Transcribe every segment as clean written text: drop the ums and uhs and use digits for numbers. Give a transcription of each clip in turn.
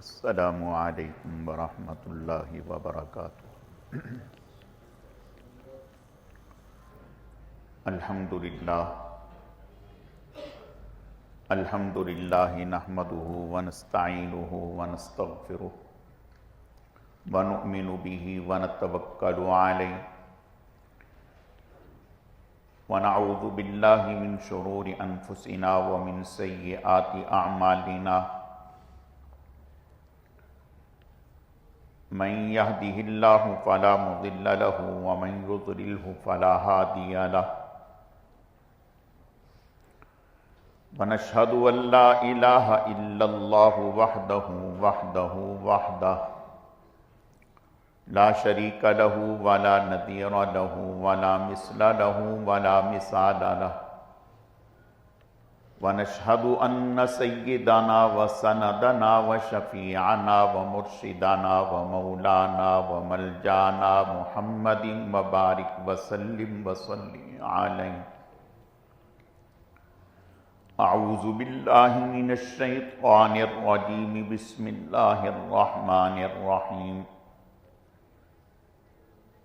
السلام علیکم ورحمۃ اللہ وبرکاتہ۔ الحمد للہ نحمدہ ونستعینہ ونستغفرہ ونؤمن بہ ونتوکل علیہ ونعوذ باللہ من شرور انفسنا ومن سیئات اعمالنا من يهده الله فلا مضل له ومن يضلله فلا هادي له ونشهد أن لا إله إلا الله وحده لا شريك له ولا نظير له ولا مثل له ولا مثال له ونشهد أن سيدنا وسندنا وشفيعنا ومرشدنا ومولانا وملجانا محمد وبارك وسلم عليه۔ أعوذ بالله من الشيطان الرجيم، بسم الله الرحمن الرحيم۔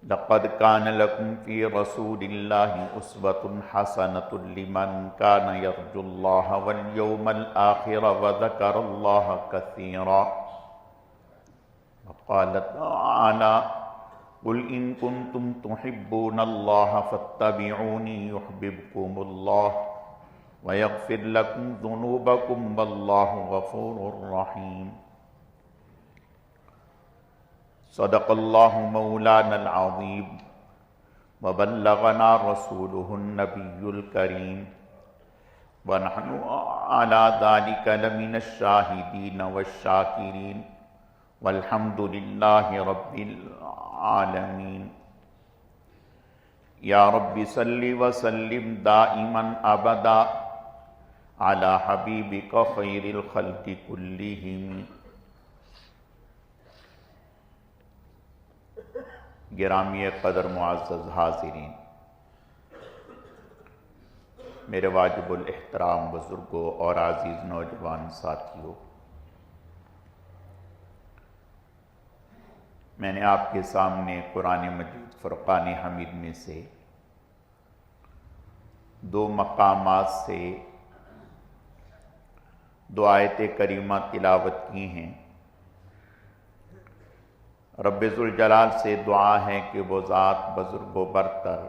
لقد كان لكم في رسول الله أسوة حسنة لمن كان يرجو الله واليوم الآخر وذكر الله كثيرا۔ وقال تعالى: قل إن كنتم تحبون الله فاتبعوني يحببكم الله ويغفر لكم ذنوبكم والله غفور رحيم۔ صدق الله مولانا العظيم وبلغنا رسوله النبي الكريم ونحن على ذلك لمن الشاهدين والشاكرين والحمد لله رب العالمين۔ يا رب صل وسلم دائما أبدا على حبيبك خير الخلق كلهم۔ گرامی قدر معزز حاضرین، میرے واجب الاحترام بزرگوں اور عزیز نوجوان ساتھیوں، میں نے آپ کے سامنے قرآن مجید فرقان حمید میں سے دو مقامات سے دو آیت کریمہ تلاوت کی ہیں۔ رب ذوالجلال سے دعا ہے کہ وہ ذات بزرگ و برتر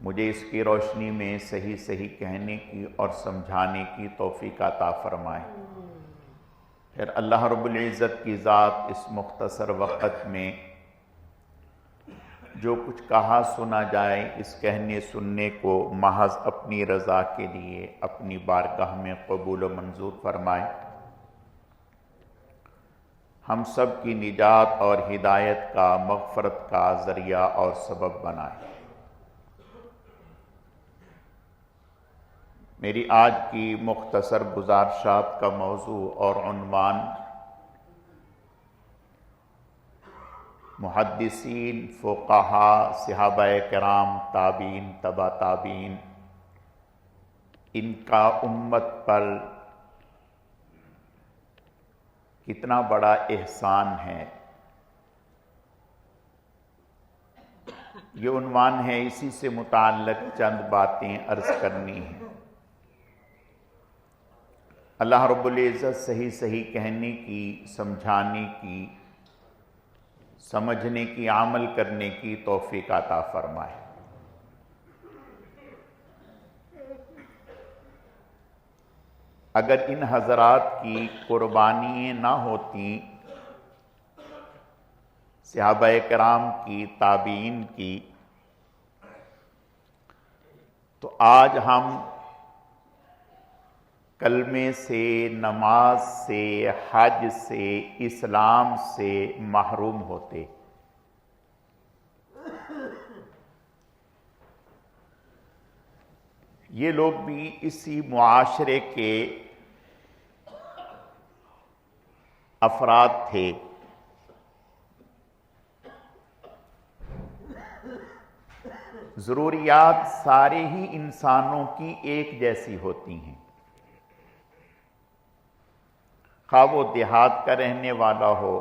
مجھے اس کی روشنی میں صحیح صحیح کہنے کی اور سمجھانے کی توفیق عطا فرمائے۔ پھر اللہ رب العزت کی ذات اس مختصر وقت میں جو کچھ کہا سنا جائے، اس کہنے سننے کو محض اپنی رضا کے لیے اپنی بارگاہ میں قبول و منظور فرمائے، ہم سب کی نجات اور ہدایت کا، مغفرت کا ذریعہ اور سبب بنائے۔ میری آج کی مختصر گزارشات کا موضوع اور عنوان محدثین، فقہاء، صحابہ کرام، تابعین، تبع تابعین، ان کا امت پر کتنا بڑا احسان ہے، یہ عنوان ہے۔ اسی سے متعلق چند باتیں عرض کرنی ہیں۔ اللہ رب العزت صحیح صحیح کہنے کی، سمجھانے کی، سمجھنے کی، عمل کرنے کی توفیق عطا فرمائے۔ اگر ان حضرات کی قربانیاں نہ ہوتیں، صحابہ کرام کی، تابعین کی، تو آج ہم کلمے سے، نماز سے، حج سے، اسلام سے محروم ہوتے۔ یہ لوگ بھی اسی معاشرے کے افراد تھے۔ ضروریات سارے ہی انسانوں کی ایک جیسی ہوتی ہیں۔ خواہ وہ دیہات کا رہنے والا ہو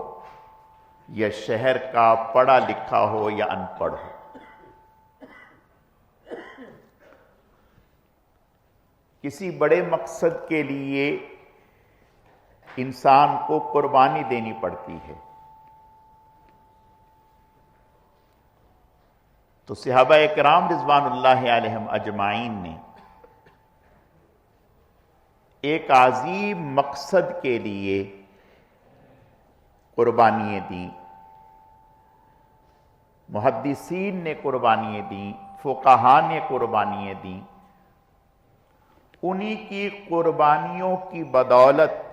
یا شہر کا پڑھا لکھا ہو یا ان پڑھ ہو۔ کسی بڑے مقصد کے لیے انسان کو قربانی دینی پڑتی ہے، تو صحابہ اکرام رضوان اللہ علیہم اجمعین نے ایک عظیم مقصد کے لیے قربانیاں دیں، محدثین نے قربانیاں دیں، فقہاء نے قربانیاں دیں۔ انہی کی قربانیوں کی بدولت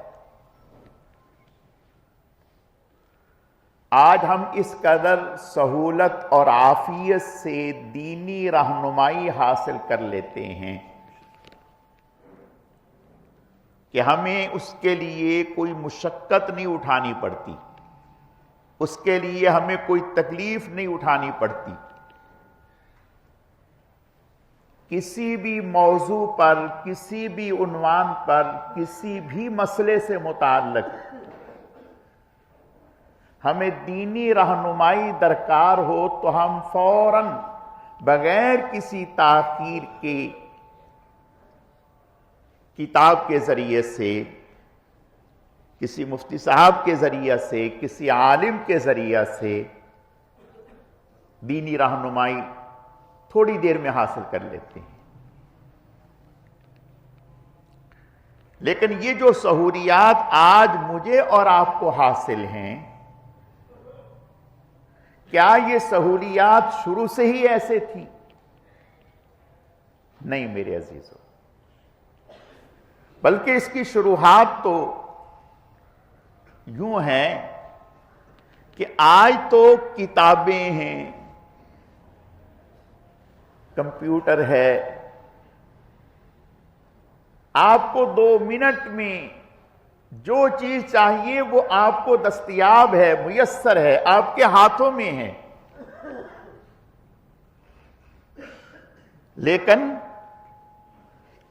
آج ہم اس قدر سہولت اور عافیت سے دینی رہنمائی حاصل کر لیتے ہیں کہ ہمیں اس کے لیے کوئی مشقت نہیں اٹھانی پڑتی، اس کے لیے ہمیں کوئی تکلیف نہیں اٹھانی پڑتی۔ کسی بھی موضوع پر، کسی بھی عنوان پر، کسی بھی مسئلے سے متعلق ہمیں دینی رہنمائی درکار ہو تو ہم فوراً بغیر کسی تاخیر کے کتاب کے ذریعے سے، کسی مفتی صاحب کے ذریعے سے، کسی عالم کے ذریعے سے دینی رہنمائی تھوڑی دیر میں حاصل کر لیتے ہیں۔ لیکن یہ جو سہولیات آج مجھے اور آپ کو حاصل ہیں، کیا یہ سہولیات شروع سے ہی ایسے تھی؟ نہیں میرے عزیزو، بلکہ اس کی شروعات تو یوں ہے کہ آج تو کتابیں ہیں، کمپیوٹر ہے، آپ کو 2 منٹ میں جو چیز چاہیے وہ آپ کو دستیاب ہے، میسر ہے، آپ کے ہاتھوں میں ہے۔ لیکن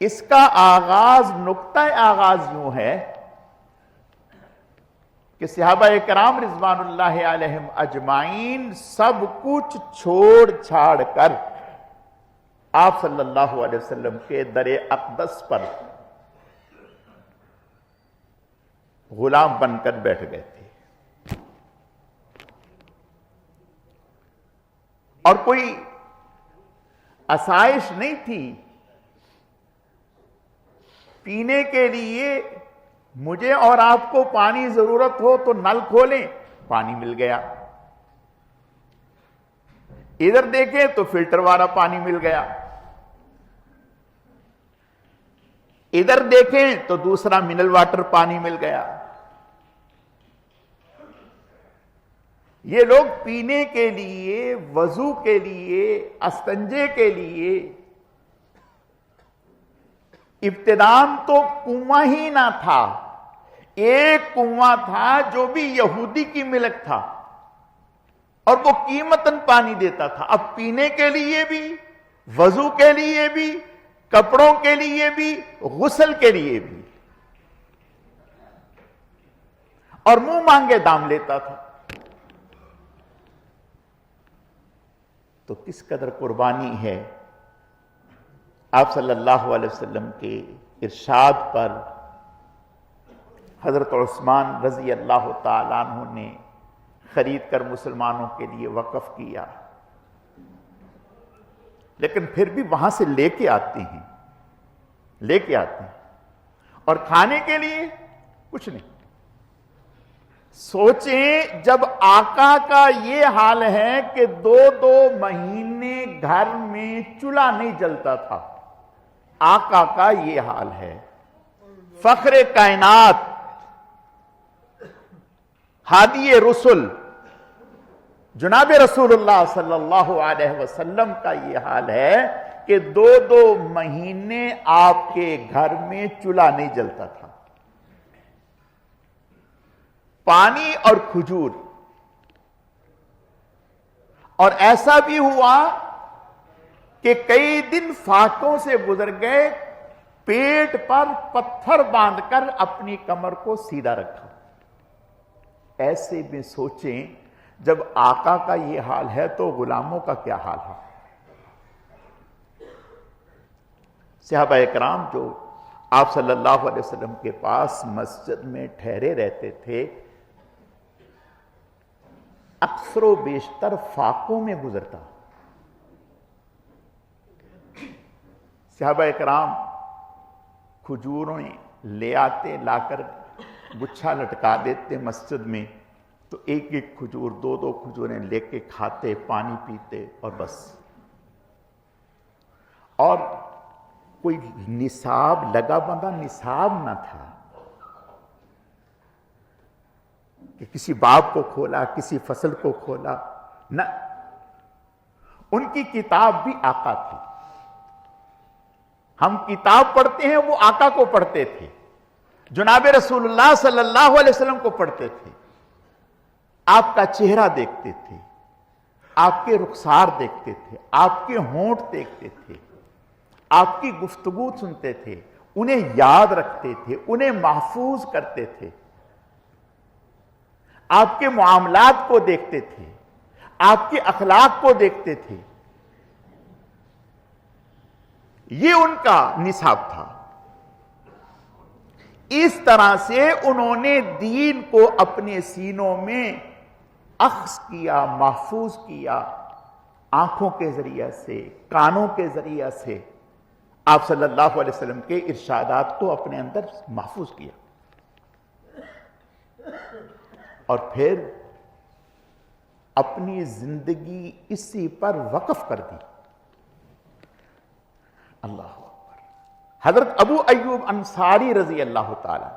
اس کا آغاز، نقطہ آغاز یوں ہے کہ صحابہ کرام رضوان اللہ علیہم اجمعین سب کچھ چھوڑ چھاڑ کر آپ صلی اللہ علیہ وسلم کے در اقدس پر غلام بن کر بیٹھ گئے تھے، اور کوئی آسائش نہیں تھی۔ پینے کے لیے مجھے اور آپ کو پانی ضرورت ہو تو نل کھولیں، پانی مل گیا، ادھر دیکھیں تو فلٹر والا پانی مل گیا، ادھر دیکھیں تو دوسرا منرل واٹر پانی مل گیا۔ یہ لوگ پینے کے لیے، وضو کے لیے، استنجے کے لیے ابتداً تو کنواں ہی نہ تھا، ایک کنواں تھا جو بھی یہودی کی ملک تھا اور وہ قیمتاً پانی دیتا تھا۔ اب پینے کے لیے بھی، وضو کے لیے بھی، کپڑوں کے لیے بھی، غسل کے لیے بھی، اور منہ مانگے دام لیتا تھا۔ تو کس قدر قربانی ہے آپ صلی اللہ علیہ وسلم کے ارشاد پر حضرت عثمان رضی اللہ تعالیٰ عنہ نے خرید کر مسلمانوں کے لیے وقف کیا، لیکن پھر بھی وہاں سے لے کے آتے ہیں اور کھانے کے لیے کچھ نہیں۔ سوچیں جب آقا کا یہ حال ہے کہ 2 مہینے گھر میں چولہا نہیں جلتا تھا، آقا کا یہ حال ہے، فخر کائنات، ہادی رسول جناب رسول اللہ صلی اللہ علیہ وسلم کا یہ حال ہے کہ 2 مہینے آپ کے گھر میں چولہا نہیں جلتا تھا۔ پانی اور کھجور، اور ایسا بھی ہوا کہ کئی دن فاقوں سے گزر گئے، پیٹ پر پتھر باندھ کر اپنی کمر کو سیدھا رکھا. ایسے میں سوچیں جب آقا کا یہ حال ہے تو غلاموں کا کیا حال ہے. صحابہ اکرام جو آپ صلی اللہ علیہ وسلم کے پاس مسجد میں ٹھہرے رہتے تھے اکثر و بیشتر فاقوں میں گزرتا. صحابہ اکرام کھجوروں لے آتے, لا کر گچھا لٹکا دیتے مسجد میں, تو ایک ایک کھجور, دو دو کھجوریں لے کے کھاتے, پانی پیتے اور بس. اور کوئی نصاب لگا بندہ نصاب نہ تھا کہ کسی باب کو کھولا, کسی فصل کو کھولا, نہ. ان کی کتاب بھی آقا تھی. ہم کتاب پڑھتے ہیں, وہ آقا کو پڑھتے تھے, جناب رسول اللہ صلی اللہ علیہ وسلم کو پڑھتے تھے. آپ کا چہرہ دیکھتے تھے, آپ کے رخسار دیکھتے تھے, آپ کے ہونٹ دیکھتے تھے, آپ کی گفتگو سنتے تھے, انہیں یاد رکھتے تھے, انہیں محفوظ کرتے تھے, آپ کے معاملات کو دیکھتے تھے, آپ کے اخلاق کو دیکھتے تھے. یہ ان کا نصاب تھا. اس طرح سے انہوں نے دین کو اپنے سینوں میں اخذ کیا, محفوظ کیا, آنکھوں کے ذریعے سے, کانوں کے ذریعے سے آپ صلی اللہ علیہ وسلم کے ارشادات کو اپنے اندر محفوظ کیا. اور پھر اپنی زندگی اسی پر وقف کر دی. اللہ اکبر. حضرت ابو ایوب انصاری رضی اللہ تعالیٰ,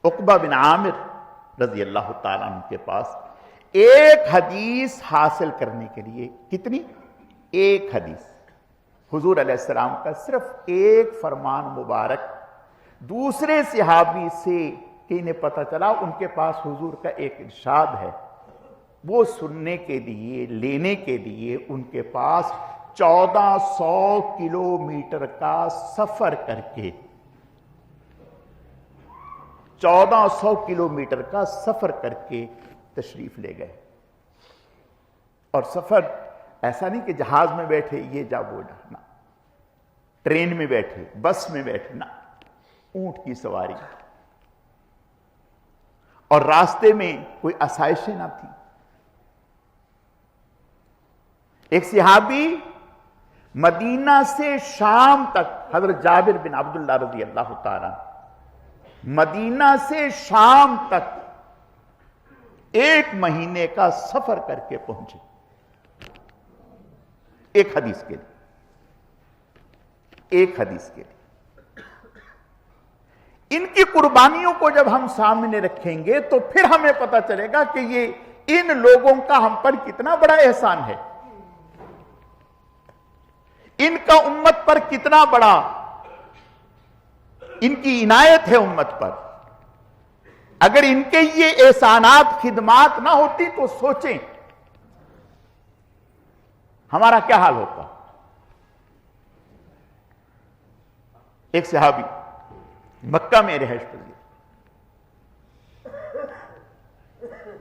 عقبہ بن عامر رضی اللہ تعالیٰ عنہ کے پاس ایک حدیث حاصل کرنے کے لیے, کتنی؟ ایک حدیث, حضور علیہ السلام کا صرف ایک فرمان مبارک دوسرے صحابی سے کہ انہیں پتہ چلا ان کے پاس حضور کا ایک ارشاد ہے, وہ سننے کے لیے, لینے کے لیے ان کے پاس 1400 کلومیٹر کا سفر کر کے 1400 کلومیٹر کا سفر کر کے تشریف لے گئے. اور سفر ایسا نہیں کہ جہاز میں بیٹھے یہ جا وہ جا, نہ. ٹرین میں بیٹھے, بس میں بیٹھے, نہ. اونٹ کی سواری. اور راستے میں کوئی آسائشیں نہ تھی. ایک صحابی مدینہ سے شام تک, حضرت جابر بن عبداللہ رضی اللہ تعالیٰ, مدینہ سے شام تک 1 مہینے کا سفر کر کے پہنچے ایک حدیث کے لیے. ایک حدیث کے لیے. ان کی قربانیوں کو جب ہم سامنے رکھیں گے تو پھر ہمیں پتہ چلے گا کہ یہ ان لوگوں کا ہم پر کتنا بڑا احسان ہے, ان کا امت پر کتنا بڑا ان کی عنایت ہے امت پر. اگر ان کے یہ احسانات, خدمات نہ ہوتی تو سوچیں ہمارا کیا حال ہوتا. ایک صحابی مکہ میں رہائش پذیر,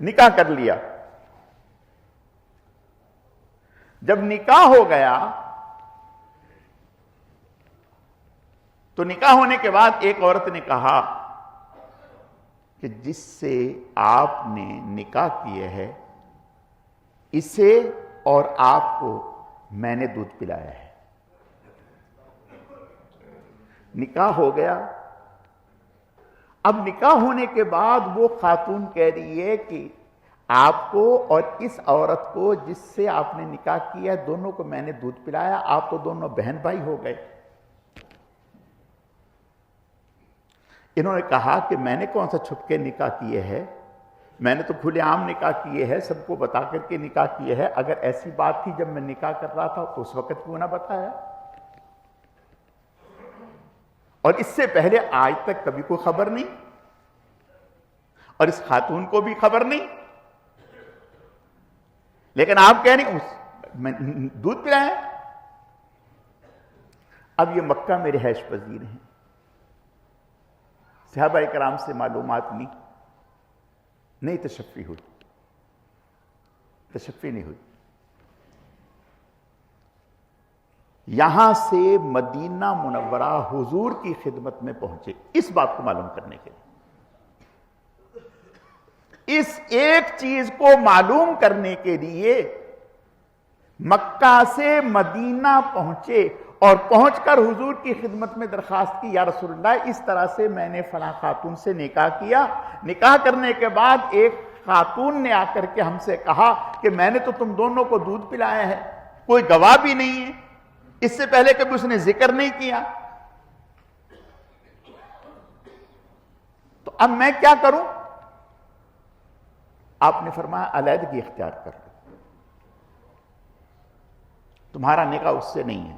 نکاح کر لیا. جب نکاح ہو گیا تو نکاح ہونے کے بعد ایک عورت نے کہا کہ جس سے آپ نے نکاح کیے ہے اسے اور آپ کو میں نے دودھ پلایا ہے. نکاح ہو گیا. اب نکاح ہونے کے بعد وہ خاتون کہہ رہی ہے کہ آپ کو اور اس عورت کو جس سے آپ نے نکاح کیا دونوں کو میں نے دودھ پلایا, آپ تو دونوں بہن بھائی ہو گئے. انہوں نے کہا کہ میں نے کون سا چھپ کے نکاح کیے ہے, میں نے تو کھلے عام نکاح کیے ہے, سب کو بتا کر کے نکاح کیے ہے. اگر ایسی بات تھی جب میں نکاح کر رہا تھا تو اس وقت کیوں نہ بتایا, اور اس سے پہلے آج تک کبھی کوئی خبر نہیں, اور اس خاتون کو بھی خبر نہیں. لیکن آپ کہہ رہے ہیں میں دودھ پلایا. اب یہ مکہ میں رہائش پذیر ہیں. صحابہ کرام سے معلومات لی, نہیں تشفی ہوئی, تشفی نہیں ہوئی. یہاں سے مدینہ منورہ حضور کی خدمت میں پہنچے اس بات کو معلوم کرنے کے لیے. اس ایک چیز کو معلوم کرنے کے لیے مکہ سے مدینہ پہنچے اور پہنچ کر حضور کی خدمت میں درخواست کی, یا رسول اللہ اس طرح سے میں نے فلاں خاتون سے نکاح کیا. نکاح کرنے کے بعد ایک خاتون نے آ کر کے ہم سے کہا کہ میں نے تو تم دونوں کو دودھ پلایا ہے, کوئی گواہ بھی نہیں ہے, اس سے پہلے کبھی اس نے ذکر نہیں کیا, تو اب میں کیا کروں؟ آپ نے فرمایا علیحدگی اختیار کر لو, تمہارا نکاح اس سے نہیں ہے.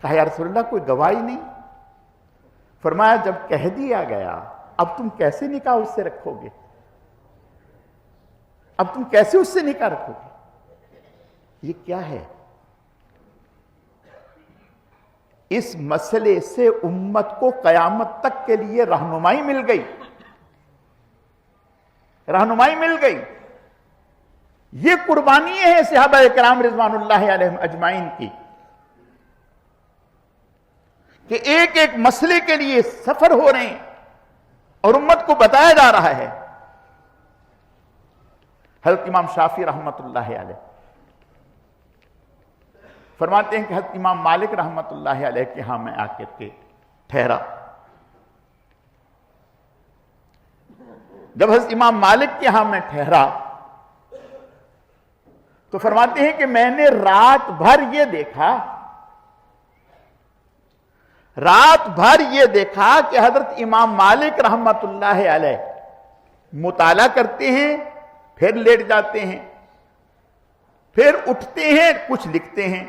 کہا یا رسول اللہ کوئی گواہی نہیں؟ فرمایا جب کہہ دیا گیا اب تم کیسے نکاح اس سے رکھو گے؟ اب تم کیسے اس سے نکاح رکھو گے؟ یہ کیا ہے؟ اس مسئلے سے امت کو قیامت تک کے لیے رہنمائی مل گئی, رہنمائی مل گئی. یہ قربانی ہے صحابہ کرام رضوان اللہ علیہم اجمعین کی کہ ایک ایک مسئلے کے لیے سفر ہو رہے ہیں اور امت کو بتایا جا رہا ہے. حضرت امام شافعی رحمت اللہ علیہ فرماتے ہیں کہ حضرت امام مالک رحمت اللہ علیہ کے ہاں میں آ کے ٹھہرا. جب حضرت امام مالک کے ہاں میں ٹھہرا تو فرماتے ہیں کہ میں نے رات بھر یہ دیکھا کہ حضرت امام مالک رحمت اللہ علیہ مطالعہ کرتے ہیں, پھر لیٹ جاتے ہیں, پھر اٹھتے ہیں, کچھ لکھتے ہیں,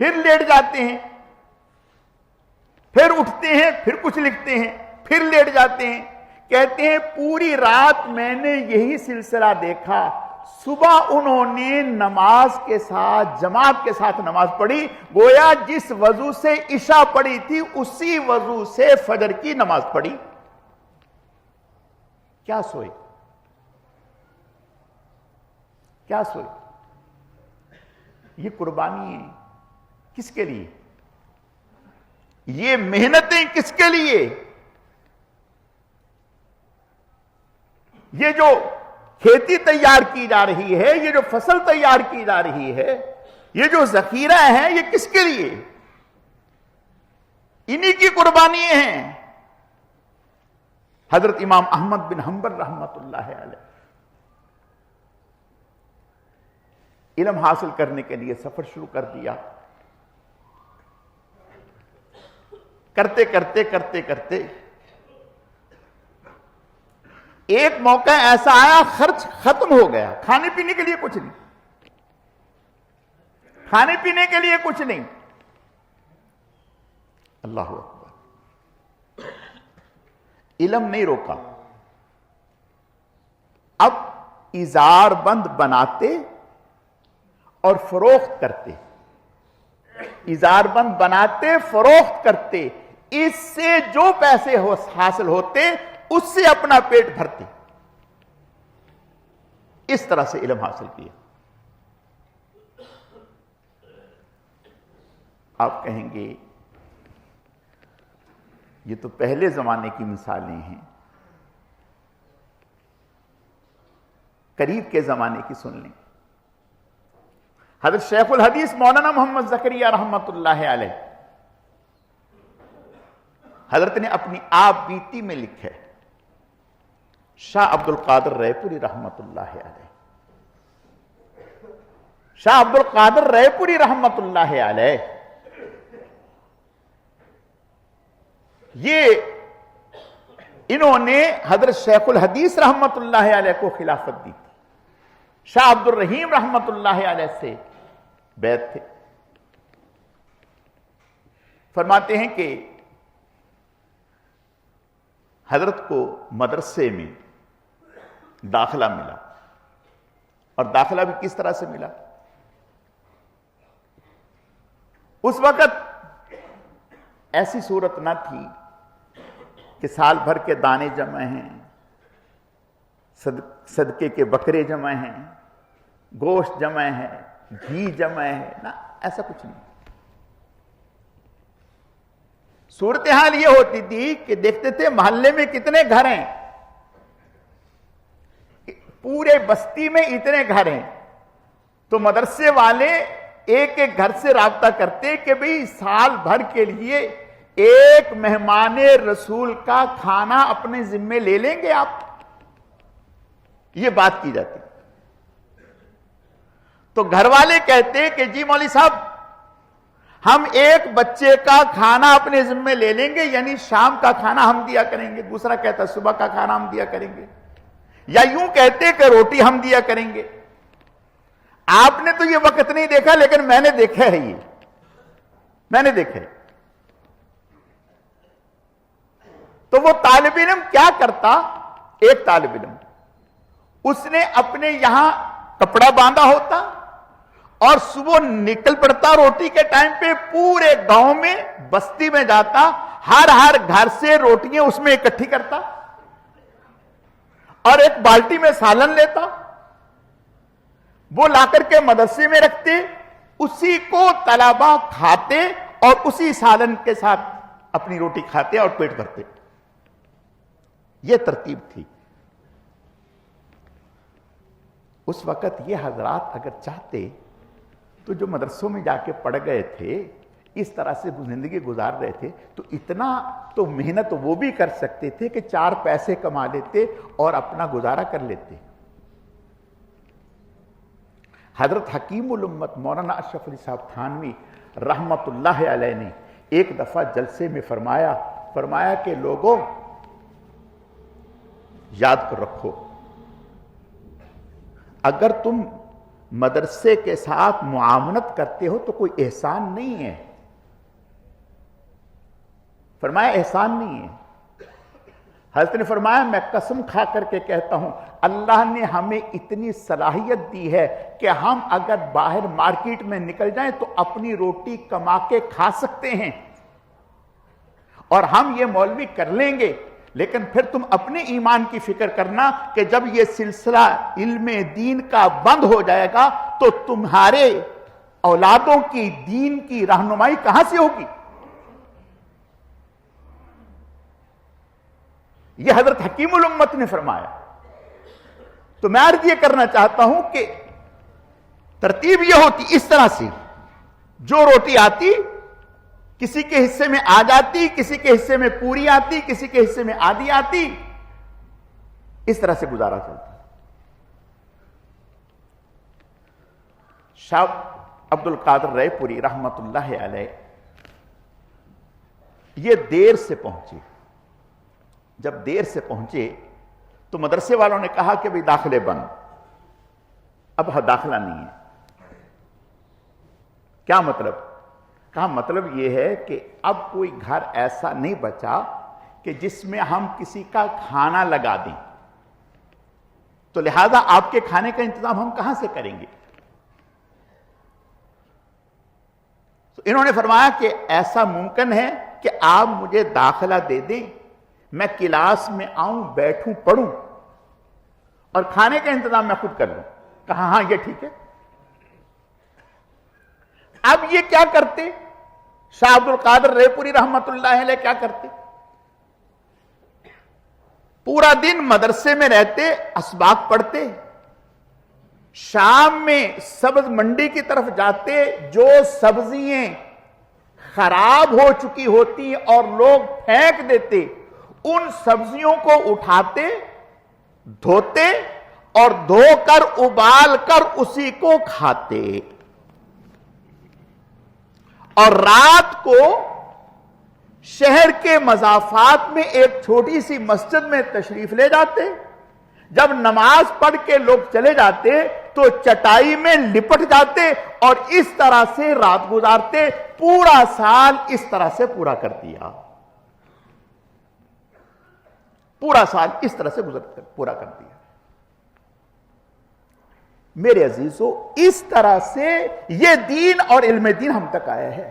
پھر لیٹ جاتے ہیں, پھر اٹھتے ہیں, پھر کچھ لکھتے ہیں, پھر لیٹ جاتے ہیں. کہتے ہیں پوری رات میں نے یہی سلسلہ دیکھا. صبح انہوں نے نماز کے ساتھ, جماعت کے ساتھ نماز پڑھی, گویا جس وضو سے عشاء پڑھی تھی اسی وضو سے فجر کی نماز پڑھی. کیا سوئے, کیا سوئے؟ یہ قربانی ہے کس کے لیے؟ یہ محنتیں کس کے لیے؟ یہ جو کھیتی تیار کی جا رہی ہے, یہ جو فصل تیار کی جا رہی ہے, یہ جو ذخیرہ ہے, یہ کس کے لیے؟ انہی کی قربانی ہیں. حضرت امام احمد بن حنبل رحمت اللہ علیہ علم حاصل کرنے کے لیے سفر شروع کر دیا. کرتے کرتے ایک موقع ایسا آیا خرچ ختم ہو گیا, کھانے پینے کے لیے کچھ نہیں, کھانے پینے کے لیے کچھ نہیں. اللہ اکبر. علم نہیں روکا. اب اظہار بند بناتے اور فروخت کرتے, اظہار بند بناتے, فروخت کرتے, اس سے جو پیسے حاصل ہوتے اس سے اپنا پیٹ بھرتے. اس طرح سے علم حاصل کیا. آپ کہیں گے یہ تو پہلے زمانے کی مثالیں ہیں, قریب کے زمانے کی سن لیں. حضرت شیخ الحدیث مولانا محمد زکریا رحمت اللہ علیہ حضرت نے اپنی آپ بیتی میں لکھے, شاہ عبد القادر رائے پوری رحمت اللہ علیہ, شاہ عبد القادر رائے پوری رحمت اللہ علیہ یہ انہوں نے حضرت شیخ الحدیث رحمت اللہ علیہ کو خلافت دی تھی. شاہ عبد الرحیم رحمت اللہ علیہ سے بیعت تھے. فرماتے ہیں کہ حضرت کو مدرسے میں داخلہ ملا, اور داخلہ بھی کس طرح سے ملا؟ اس وقت ایسی صورت نہ تھی کہ سال بھر کے دانے جمع ہیں، صدقے کے بکرے جمع ہیں، گوشت جمع ہے، گھی جمع ہے، نہ ایسا کچھ نہیں۔ صورتحال یہ ہوتی تھی کہ دیکھتے تھے محلے میں کتنے گھر ہیں، پورے بستی میں اتنے گھر ہیں، تو مدرسے والے ایک ایک گھر سے رابطہ کرتے کہ بھئی سال بھر کے لیے ایک مہمان رسول کا کھانا اپنے ذمے لے لیں گے آپ، یہ بات کی جاتی۔ تو گھر والے کہتے کہ جی مولوی صاحب ہم ایک بچے کا کھانا اپنے ذمے لے لیں گے، یعنی شام کا کھانا ہم دیا کریں گے، دوسرا کہتا صبح کا کھانا ہم دیا کریں گے، یا یوں کہتے کہ روٹی ہم دیا کریں گے۔ آپ نے تو یہ وقت نہیں دیکھا، لیکن میں نے دیکھا ہے، یہ میں نے دیکھا ہے۔ تو وہ طالب علم کیا کرتا، ایک طالب علم اس نے اپنے یہاں کپڑا باندھا ہوتا اور صبح نکل پڑتا روٹی کے ٹائم پہ، پورے گاؤں میں بستی میں جاتا، ہر گھر سے روٹیاں اس میں اکٹھی کرتا اور ایک بالٹی میں سالن لیتا، وہ لا کر کے مدرسے میں رکھتے، اسی کو طلبہ کھاتے اور اسی سالن کے ساتھ اپنی روٹی کھاتے اور پیٹ بھرتے۔ یہ ترتیب تھی۔ اس وقت یہ حضرات اگر چاہتے تو جو مدرسوں میں جا کے پڑھ گئے تھے، اس طرح سے زندگی گزار رہے تھے، تو اتنا تو محنت وہ بھی کر سکتے تھے کہ 4 پیسے کما لیتے اور اپنا گزارا کر لیتے۔ حضرت حکیم الامت مولانا اشرف علی صاحب تھانوی رحمت اللہ علیہ نے ایک دفعہ جلسے میں فرمایا کہ لوگوں یاد کر رکھو، اگر تم مدرسے کے ساتھ معاونت کرتے ہو تو کوئی احسان نہیں ہے، فرمایا احسان نہیں ہے۔ حضرت نے فرمایا میں قسم کھا کر کے کہتا ہوں، اللہ نے ہمیں اتنی صلاحیت دی ہے کہ ہم اگر باہر مارکیٹ میں نکل جائیں تو اپنی روٹی کما کے کھا سکتے ہیں، اور ہم یہ مولوی کر لیں گے، لیکن پھر تم اپنے ایمان کی فکر کرنا کہ جب یہ سلسلہ علم دین کا بند ہو جائے گا تو تمہارے اولادوں کی دین کی رہنمائی کہاں سے ہوگی۔ یہ حضرت حکیم الامت نے فرمایا۔ تو میں عرض یہ کرنا چاہتا ہوں کہ ترتیب یہ ہوتی اس طرح سے، جو روٹی آتی کسی کے حصے میں آ جاتی، کسی کے حصے میں پوری آتی، کسی کے حصے میں آدھی آتی، اس طرح سے گزارا چلتا۔ شاہ عبد القادر رائے پوری رحمت اللہ علیہ یہ دیر سے پہنچے۔ جب دیر سے پہنچے تو مدرسے والوں نے کہا کہ بھئی داخلے بند، اب داخلہ نہیں ہے۔ کیا مطلب؟ کہا مطلب یہ ہے کہ اب کوئی گھر ایسا نہیں بچا کہ جس میں ہم کسی کا کھانا لگا دیں، تو لہذا آپ کے کھانے کا انتظام ہم کہاں سے کریں گے۔ تو انہوں نے فرمایا کہ ایسا ممکن ہے کہ آپ مجھے داخلہ دے دیں، میں کلاس میں آؤں، بیٹھوں، پڑھوں اور کھانے کا انتظام میں خود کر لوں۔ کہا ہاں یہ ٹھیک ہے۔ اب یہ کیا کرتے؟ شاہ عبد القادر رائے پوری رحمت اللہ علیہ کیا کرتے؟ پورا دن مدرسے میں رہتے، اسباق پڑھتے، شام میں سبز منڈی کی طرف جاتے، جو سبزیاں خراب ہو چکی ہوتی اور لوگ پھینک دیتے، ان سبزیوں کو اٹھاتے، دھوتے اور دھو کر ابال کر اسی کو کھاتے، اور رات کو شہر کے مضافات میں ایک چھوٹی سی مسجد میں تشریف لے جاتے، جب نماز پڑھ کے لوگ چلے جاتے تو چٹائی میں لپٹ جاتے اور اس طرح سے رات گزارتے۔ پورا سال اس طرح سے پورا کر دیا، پورا سال اس طرح سے پورا کر دیا۔ میرے عزیزو، اس طرح سے یہ دین اور علم دین ہم تک آیا ہے۔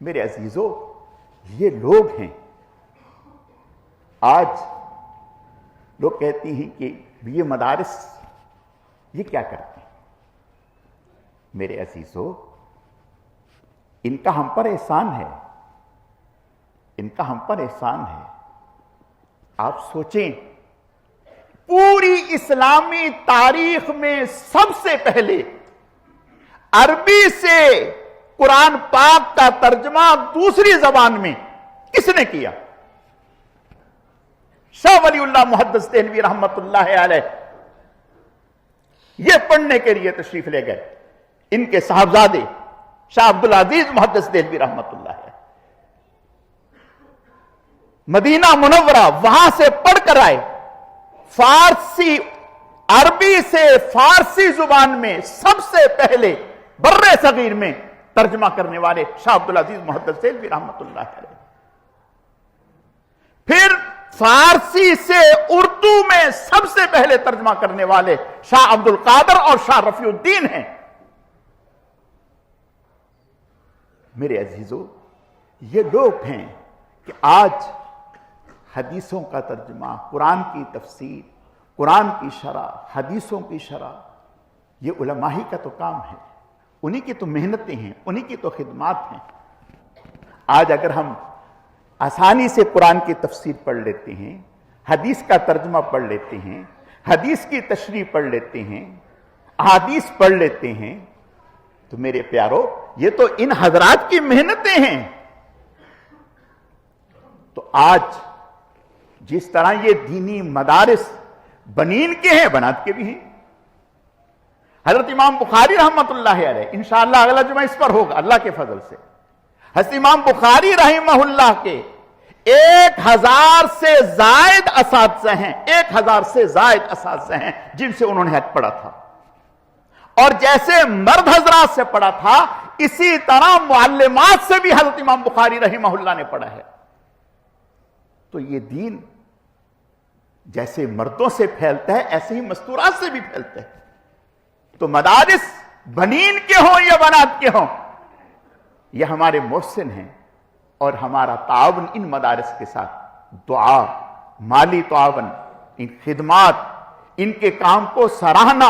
میرے عزیزوں، یہ لوگ ہیں، آج لوگ کہتے ہیں کہ یہ مدارس یہ کیا کرتے ہیں؟ میرے عزیزوں، ان کا ہم پر احسان ہے، ان کا ہم پر احسان ہے۔ آپ سوچیں، پوری اسلامی تاریخ میں سب سے پہلے عربی سے قرآن پاک کا ترجمہ دوسری زبان میں کس نے کیا؟ شاہ ولی اللہ محدث دہلوی رحمت اللہ علیہ یہ پڑھنے کے لیے تشریف لے گئے۔ ان کے صاحبزادے شاہ عبدالعزیز محدث دہلوی رحمت اللہ علیہ مدینہ منورہ وہاں سے پڑھ کر آئے۔ فارسی، عربی سے فارسی زبان میں سب سے پہلے بر صغیر میں ترجمہ کرنے والے شاہ عبدالعزیز محدث دہلوی رحمت اللہ علیہ، پھر فارسی سے اردو میں سب سے پہلے ترجمہ کرنے والے شاہ عبد القادر اور شاہ رفیع الدین ہیں۔ میرے عزیزوں، یہ لوگ ہیں کہ آج حدیثوں کا ترجمہ، قرآن کی تفسیر، قرآن کی شرح، حدیثوں کی شرح، یہ علماء ہی کا تو کام ہے، انہی کی تو محنتیں ہیں، انہی کی تو خدمات ہیں۔ آج اگر ہم آسانی سے قرآن کی تفسیر پڑھ لیتے ہیں، حدیث کا ترجمہ پڑھ لیتے ہیں، حدیث کی تشریح پڑھ لیتے ہیں، احادیث پڑھ لیتے ہیں، تو میرے پیارو، یہ تو ان حضرات کی محنتیں ہیں۔ تو آج جس طرح یہ دینی مدارس بنین کے ہیں، بنات کے بھی ہیں۔ حضرت امام بخاری رحمت اللہ علیہ، انشاءاللہ اگلا جمعہ اس پر ہوگا اللہ کے فضل سے، حضرت امام بخاری رحمہ اللہ کے 1000 سے زائد اساتذہ ہیں، 1000 سے زائد اساتذہ ہیں جن سے انہوں نے حدیث پڑھا تھا، اور جیسے مرد حضرات سے پڑھا تھا اسی طرح معلمات سے بھی حضرت امام بخاری رحمہ اللہ نے پڑھا ہے۔ تو یہ دین جیسے مردوں سے پھیلتا ہے ایسے ہی مستورات سے بھی پھیلتا ہے۔ تو مدارس بنین کے ہوں یا بنات کے ہوں، یہ ہمارے محسن ہیں، اور ہمارا تعاون ان مدارس کے ساتھ، دعا، مالی تعاون، ان خدمات، ان کے کام کو سراہنا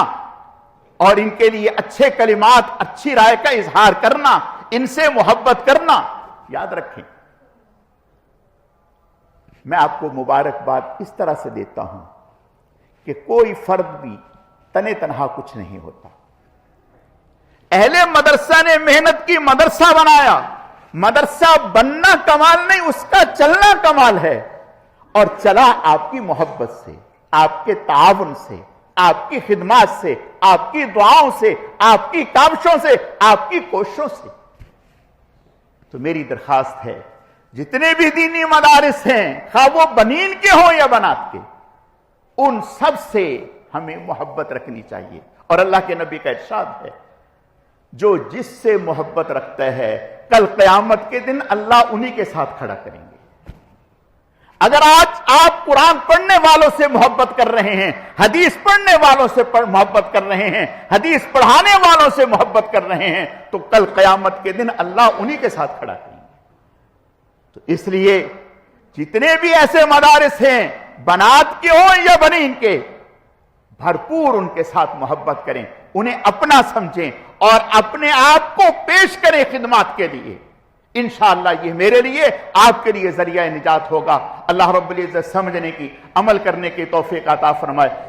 اور ان کے لیے اچھے کلمات، اچھی رائے کا اظہار کرنا، ان سے محبت کرنا۔ یاد رکھیں، میں آپ کو مبارکباد اس طرح سے دیتا ہوں کہ کوئی فرد بھی تنے تنہا کچھ نہیں ہوتا۔ اہل مدرسہ نے محنت کی، مدرسہ بنایا۔ مدرسہ بننا کمال نہیں، اس کا چلنا کمال ہے، اور چلا آپ کی محبت سے، آپ کے تعاون سے، آپ کی خدمات سے، آپ کی دعاؤں سے، آپ کی کاوشوں سے، آپ کی کوششوں سے۔ تو میری درخواست ہے، جتنے بھی دینی مدارس ہیں، خواہ وہ بنین کے ہوں یا بنات کے، ان سب سے ہمیں محبت رکھنی چاہیے۔ اور اللہ کے نبی کا ارشاد ہے، جو جس سے محبت رکھتا ہے کل قیامت کے دن اللہ انہی کے ساتھ کھڑا کریں گے۔ اگر آج آپ قرآن پڑھنے والوں سے محبت کر رہے ہیں، حدیث پڑھنے والوں سے محبت کر رہے ہیں، حدیث پڑھانے والوں سے محبت کر رہے ہیں، تو کل قیامت کے دن اللہ انہی کے ساتھ کھڑا کریں گے۔ تو اس لیے جتنے بھی ایسے مدارس ہیں، بنات کے ہوں یا بنین کے، بھرپور ان کے ساتھ محبت کریں، انہیں اپنا سمجھیں اور اپنے آپ کو پیش کریں خدمات کے لیے۔ انشاءاللہ یہ میرے لیے، آپ کے لیے ذریعہ نجات ہوگا۔ اللہ رب العزت سمجھنے کی، عمل کرنے کی توفیق عطا فرمائے۔